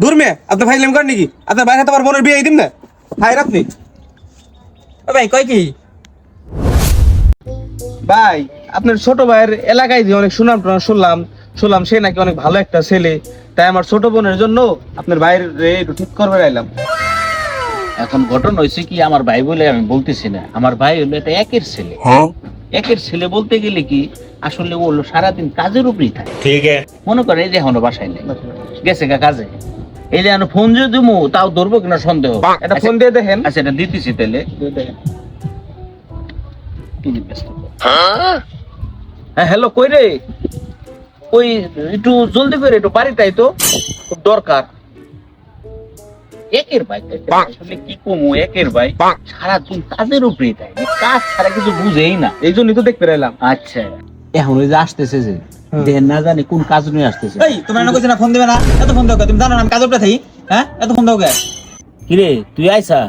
দূর মেয়ে আপনি ফাইলাম করেন নাকি? আপনার বাইরে তোমার বোনের বিয়ে দিন না ভাইয়ের আপনি। ও ভাই কয় কি? ভাই আপনার ছোট ভাইয়ের এলাকায় যে অনেক সুনাম টুনাম শুনলাম সে নাকি অনেক ভালো একটা ছেলে, তাই আমার ছোট বোনের জন্য আপনার ভাইয়ের একটু ঠিক করবে আইলাম। এখন ঘটনা হয়েছে কি, আমার ভাই বলে আমি বলতেছি না, আমার ভাই হলো এটা একের ছেলে। একের ছেলে বলতে গেলে কি, আসলে ও হলো সারাদিন কাজের উপরেই থাকে। ঠিক আছে, মনে করে এই যে এখনো বাসায় নেই, গেছে গা কাজে। এই যে এখন ফোন যদি দিমু তাও ধরবো কিনা সন্দেহ। এটা ফোন দিয়ে দেখেন। আচ্ছা এটা দিতেছি তাহলে। হ্যাঁ হ্যালো, কই রে? ওই একটু জলদি করে একটু বাড়িতে আই তো, খুব দরকার। একের ভাই আসলে কি কমু, একের ভাই সারাদিন কাজের উপরেই থাকে, কাজ ছাড়া কিছু বুঝেই না। এই জন্যই তো দেখতে এলাম। আচ্ছা এখন ওই যে আসতেছে যে দেখেন না জানি কোন কাজ নিয়ে আসতেছে। এই তোমার না কইছ না ফোন দিবে না, এত ফোন দাও কে? তুমি জানো না আমি কাজ উপরে থাকি? হ্যাঁ এত ফোন দাও কে? কিরে তুই আইসা?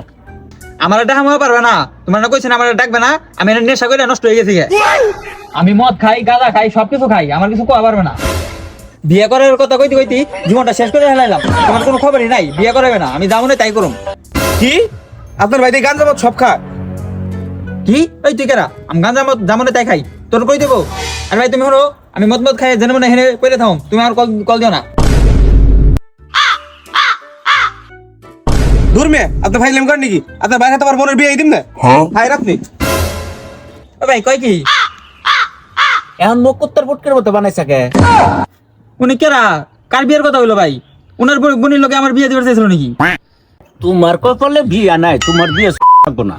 আমার ডাকা মনে পারবে না, তোমার না কইছ না আমার ডাকবে না, আমি এনে নেশা করে নষ্ট হয়ে গেছি গে। আমি মদ খাই, গাঁজা খাই, সবকিছু খাই, আমার কিছু কোয়া পারবে না। বিয়ে করার কথা কইতে কইতে জীবনটা শেষ করে ফেলাইলাম, তোমার কোনো খবরই নাই। বিয়ে করাবে না, আমি যাবো না তাই করুম। কি আপনার ভাই গান যাবো সব খায়? কি ওই তুই কেরা? আমি গাঁজা মদ যাবো না তাই খাই, তোর কই দেবো? আর ভাই তুমি হলো আমি মদ মদ খাই জেনে মনে হেনে পড়ে থাকুম, তুমি আমার কল কল দিও না। দূর মেয়ে আপনি ফাইলাম করেন নাকি? আপনার বাইরে তোমার বোনের বিয়ে দিন না ভাইয়ের আপনি। ও ভাই কয় কি? এখন মুখ কুত্তার ফুটকের মতো বানাইছে কে? উনি কেরা? কার বিয়ের কথা হইলো ভাই? উনার বোনের লোকে আমার বিয়ে দিবার চাইছিল নাকি? তোমার কপালে বিয়া নাই, তোমার বিয়ে না।